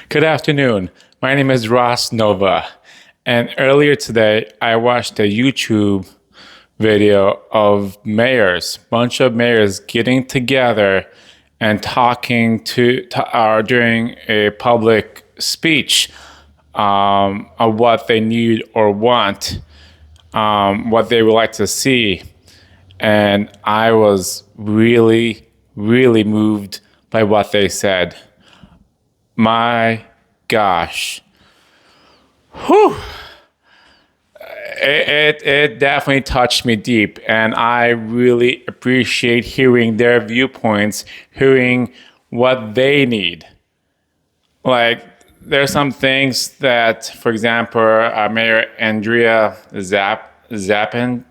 Good afternoon. My name is Ross Nova, and earlier today I watched a YouTube video of mayors, bunch of mayors getting together and talking during a public speech of what they need or want, what they would like to see, and I was really, really moved by what they said. My gosh. Whew. It definitely touched me deep, and I really appreciate hearing their viewpoints, hearing what they need. Like, there's some things that, for example, Mayor Andrea Zapanchich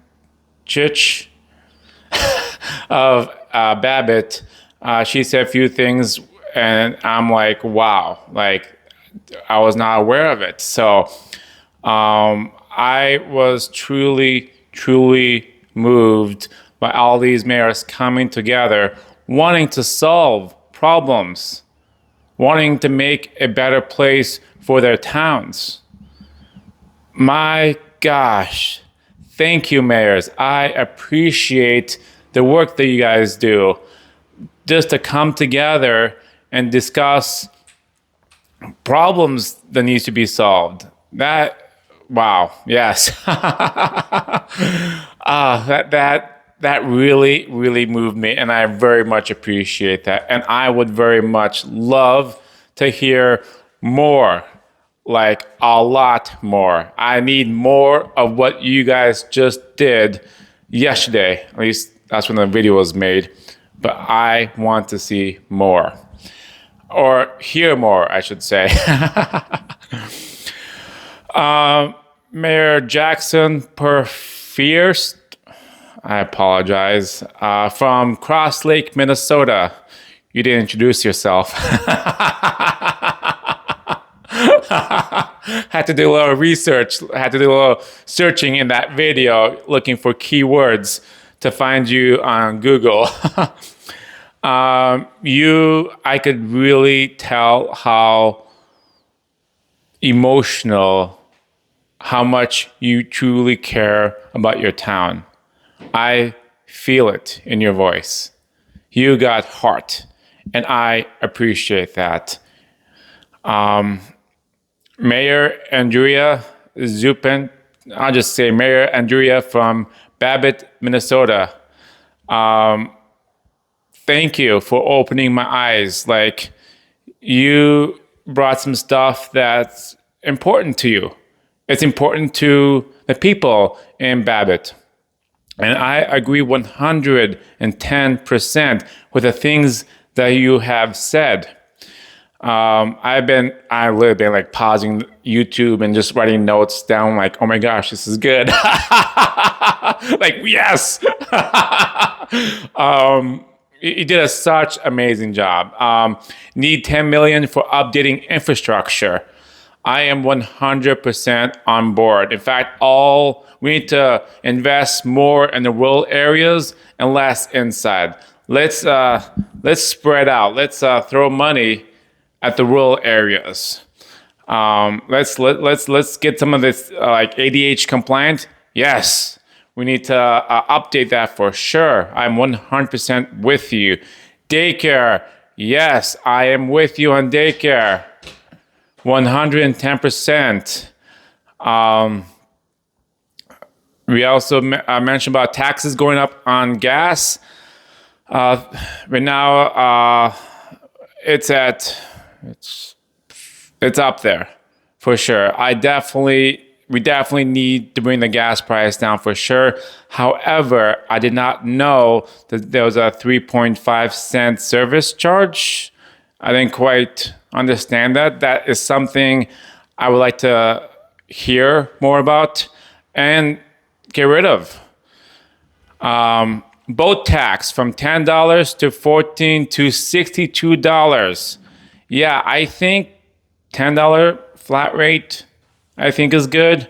of Babbitt, she said a few things, and I'm like, wow, like I was not aware of it. So I was truly, truly moved by all these mayors coming together, wanting to solve problems, wanting to make a better place for their towns. My gosh, thank you, mayors. I appreciate the work that you guys do. Just to come together and discuss problems that needs to be solved. Wow, yes. That really, really moved me, and I very much appreciate that. And I would very much love to hear more, like a lot more. I need more of what you guys just did yesterday. At least that's when the video was made. But I want to see more. Or hear more, I should say. Mayor Jackson Perfierst, I apologize, from Cross Lake, Minnesota. You didn't introduce yourself. Had to do a little research, had to do a little searching in that video, looking for keywords to find you on Google. I could really tell how emotional, how much you truly care about your town. I feel it in your voice. You got heart, and I appreciate that. Mayor Andrea Zupan, I'll just say Mayor Andrea from Babbitt, Minnesota. Thank you for opening my eyes. Like, you brought some stuff that's important to you. It's important to the people in Babbitt. And I agree 110% with the things that you have said. I've literally been like pausing YouTube and just writing notes down like, oh my gosh, this is good. Like, yes. You did such amazing job. Need 10 million for updating infrastructure. I am 100% on board. In fact, we need to invest more in the rural areas and less inside. Let's spread out. Let's throw money at the rural areas. Let's get some of this like ADH compliant. Yes, we need to update that for sure. I'm 100% with you. Daycare. Yes, I am with you on daycare. 110%. We also mentioned about taxes going up on gas. Right now, it's up there for sure. We definitely need to bring the gas price down for sure. However, I did not know that there was a 3.5 cent service charge. I didn't quite understand that. That is something I would like to hear more about and get rid of. Boat tax from $10 to $14 to $62. Yeah, I think $10 flat rate, I think is good.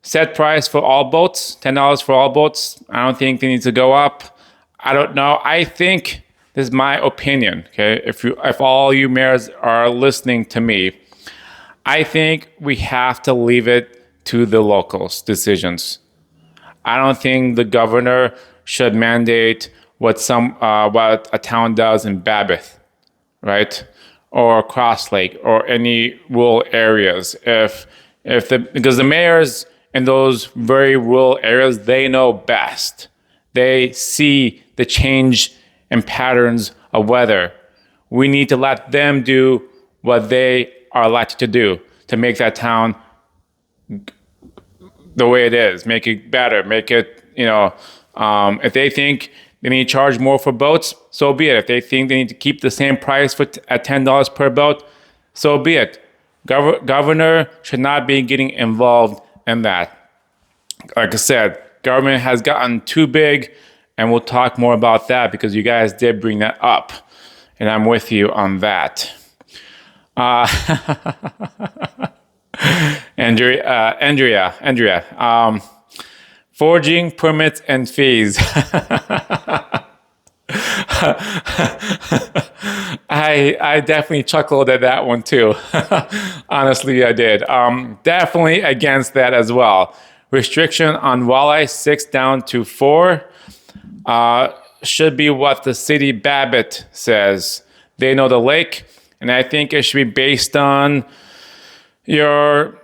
Set price for all boats, $10 for all boats. I don't think they need to go up. I don't know. I think This is my opinion. Okay, if all you mayors are listening to me, I think we have to leave it to the locals' decisions. I don't think the governor should mandate what a town does in Babbitt, right, or Cross Lake, or any rural areas. Because the mayors in those very rural areas, they know best. They see the change in patterns of weather. We need to let them do what they are elected to do to make that town the way it is, make it better, make it, if they think they need to charge more for boats, so be it. If they think they need to keep the same price at $10 per boat, so be it. Governor should not be getting involved in that. Like I said, government has gotten too big, and we'll talk more about that because you guys did bring that up, and I'm with you on that. Andrea, forging permits and fees. I definitely chuckled at that one too. Honestly, I did. Definitely against that as well. Restriction on walleye 6 down to 4 should be what the city Babbitt says. They know the lake, and I think it should be based on your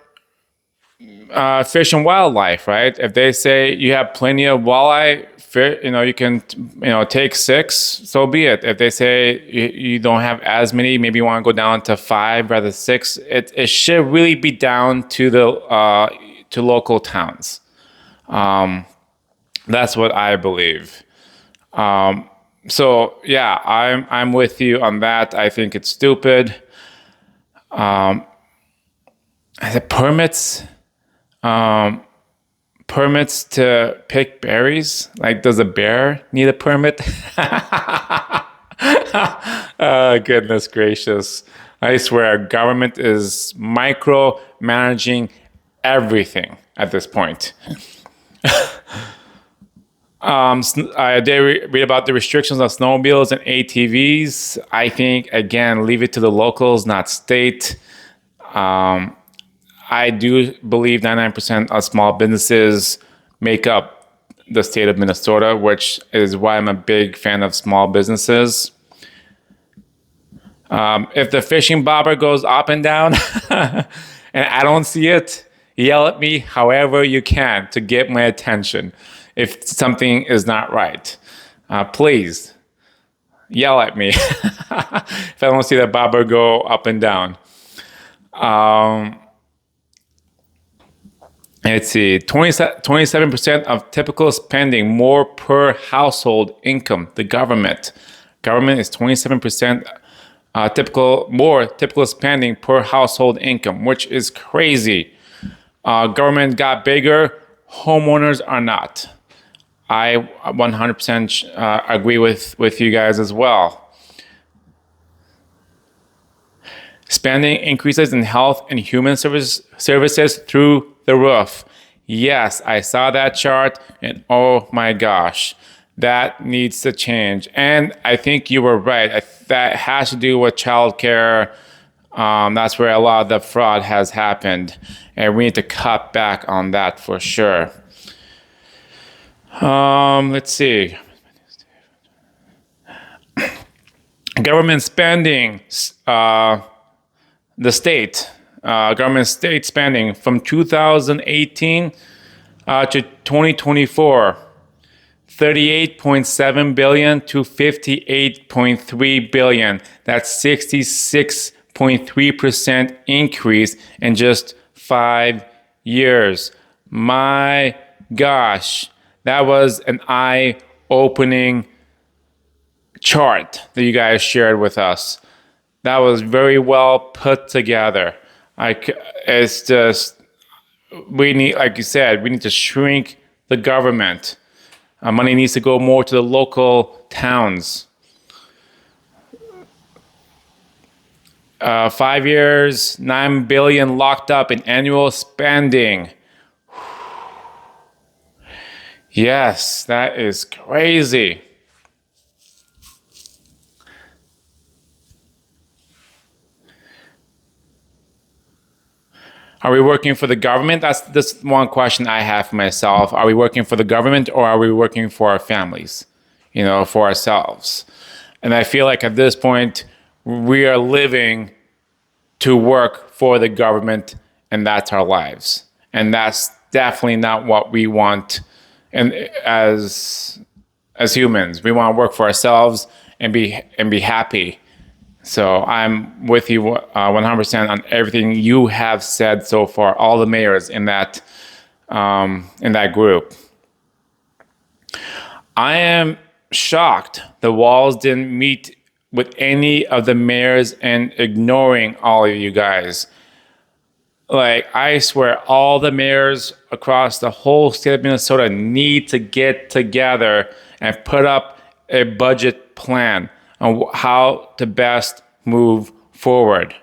fish and wildlife, right? If they say you have plenty of walleye, you can, take 6, so be it. If they say you don't have as many, maybe you want to go down to 5 rather than 6. It should really be down to the to local towns. That's what I believe. So yeah, I'm with you on that. I think it's stupid. The permits to pick berries. Like, does a bear need a permit? Oh, goodness gracious. I swear, government is micromanaging everything at this point. I did read about the restrictions on snowmobiles and ATVs. I think, again, leave it to the locals, not state. I do believe 99% of small businesses make up the state of Minnesota, which is why I'm a big fan of small businesses. If the fishing bobber goes up and down and I don't see it, yell at me however you can to get my attention. If something is not right, please yell at me if I don't see the bobber go up and down. Let's see, 27% of typical spending more per household income. The government is 27% typical spending per household income, which is crazy. Government got bigger, homeowners are not. I 100% agree with you guys as well. Spending increases in health and human services through the roof. Yes, I saw that chart, and oh my gosh, that needs to change. And I think you were right. That has to do with childcare. That's where a lot of the fraud has happened, and we need to cut back on that for sure. Let's see. Government spending. The state, government state spending from 2018 to 2024, 38.7 billion to 58.3 billion. That's 66.3% increase in just 5 years. My gosh, that was an eye-opening chart that you guys shared with us. That was very well put together. It's just, we need, like you said, we need to shrink the government. Money needs to go more to the local towns. 5 years, $9 billion locked up in annual spending. Yes, that is crazy. Are we working for the government? That's this one question I have for myself. Are we working for the government or are we working for our families? For ourselves. And I feel like at this point, we are living to work for the government, and that's our lives. And that's definitely not what we want. And as humans, we want to work for ourselves and be happy. So I'm with you 100% on everything you have said so far. All the mayors in that group. I am shocked the Walls didn't meet with any of the mayors and ignoring all of you guys. Like, I swear, all the mayors across the whole state of Minnesota need to get together and put up a budget plan on how to best move forward.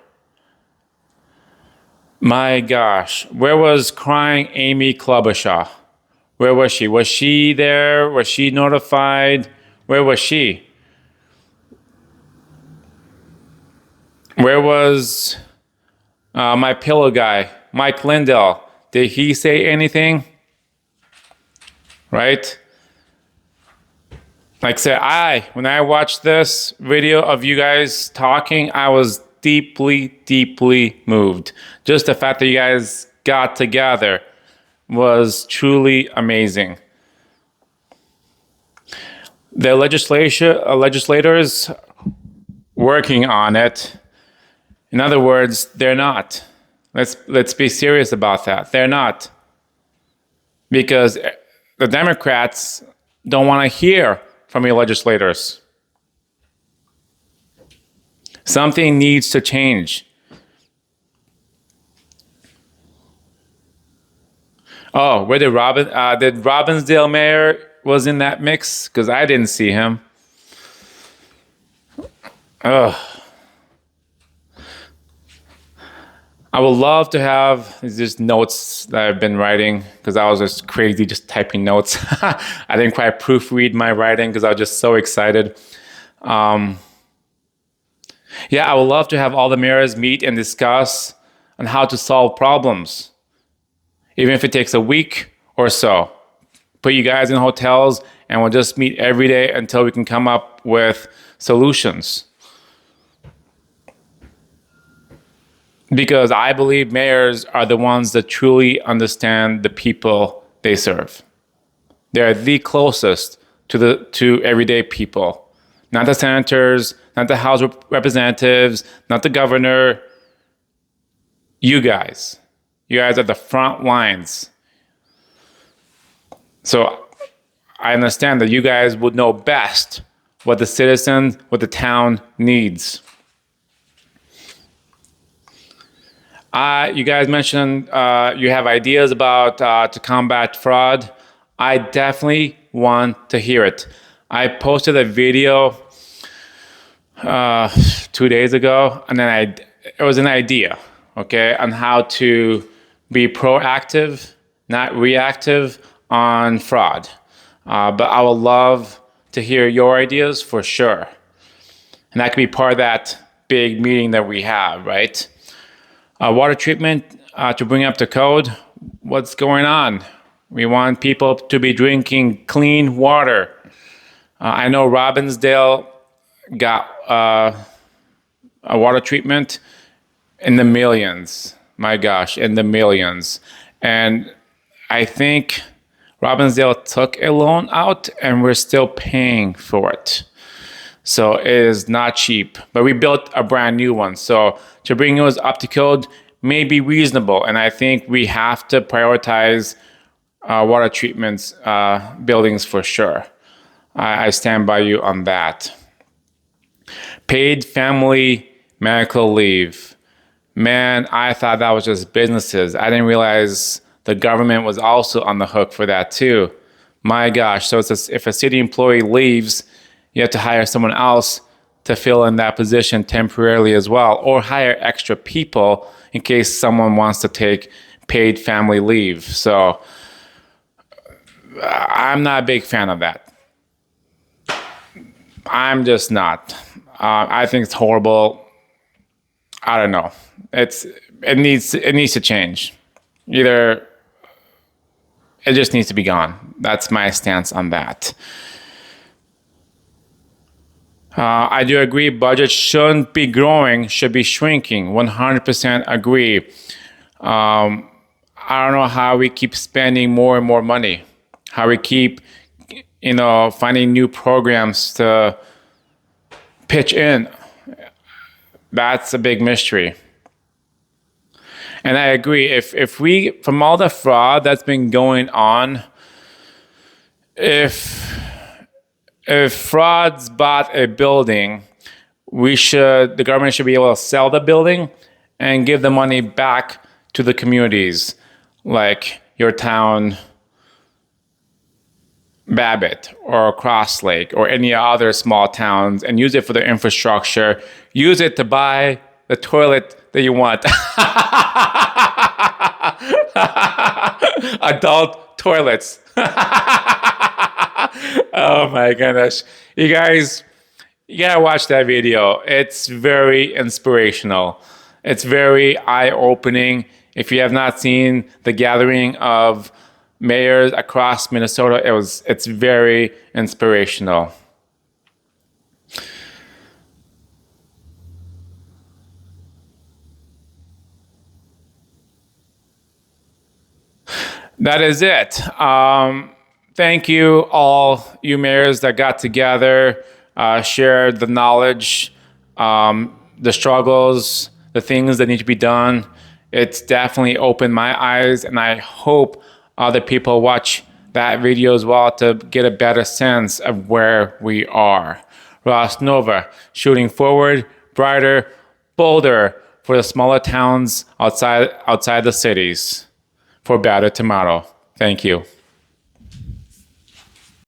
My gosh, where was crying Amy Klobuchar? Where was she? Was she there? Was she notified? Where was she? Where was my pillow guy, Mike Lindell? Did he say anything? Right? Like I said, when I watched this video of you guys talking, I was deeply, deeply moved. Just the fact that you guys got together was truly amazing. The legislators working on it. In other words, they're not. Let's be serious about that. They're not. Because the Democrats don't want to hear from your legislators. Something needs to change. Oh, where did did Robbinsdale mayor was in that mix? Because I didn't see him. Ugh. I would love to have these notes that I've been writing because I was just crazy just typing notes. I didn't quite proofread my writing because I was just so excited. Yeah, I would love to have all the mayors meet and discuss on how to solve problems. Even if it takes a week or so. Put you guys in hotels and we'll just meet every day until we can come up with solutions. Because I believe mayors are the ones that truly understand the people they serve. They're the closest to everyday people. Not the senators, not the House representatives, not the governor. You guys. You guys are the front lines. So I understand that you guys would know best what the citizen, what the town needs. You guys mentioned you have ideas about to combat fraud. I definitely want to hear it. I posted a video 2 days ago, and then it was an idea, okay, on how to be proactive, not reactive on fraud. But I would love to hear your ideas for sure. And that could be part of that big meeting that we have, right? Water treatment to bring up the code. What's going on? We want people to be drinking clean water. I know Robbinsdale got a water treatment in the millions. My gosh, in the millions. And I think Robbinsdale took a loan out and we're still paying for it. So it is not cheap, but we built a brand new one. So to bring those up to code may be reasonable. And I think we have to prioritize water treatments buildings for sure. I stand by you on that. Paid family medical leave. Man, I thought that was just businesses. I didn't realize the government was also on the hook for that too. My gosh, so if a city employee leaves, you have to hire someone else to fill in that position temporarily as well, or hire extra people in case someone wants to take paid family leave. So I'm not a big fan of that. I'm just not. I think it's horrible. I don't know. It needs to change. Either it just needs to be gone. That's my stance on that. I do agree budgets shouldn't be growing, should be shrinking. 100% agree. I don't know how we keep spending more and more money, how we keep, finding new programs to pitch in. That's a big mystery. And I agree, if we, from all the fraud that's been going on, if frauds bought a building, the government should be able to sell the building and give the money back to the communities, like your town, Babbitt or Cross Lake or any other small towns, and use it for the infrastructure. Use it to buy the toilet that you want. Adult toilets. Oh my goodness. You guys, you gotta watch that video. It's very inspirational. It's very eye-opening. If you have not seen the gathering of mayors across Minnesota, it's very inspirational. That is it. Thank you, all you mayors that got together, shared the knowledge, the struggles, the things that need to be done. It's definitely opened my eyes, and I hope other people watch that video as well to get a better sense of where we are. Ross Nova, shooting forward, brighter, bolder for the smaller towns outside the cities for better tomorrow. Thank you.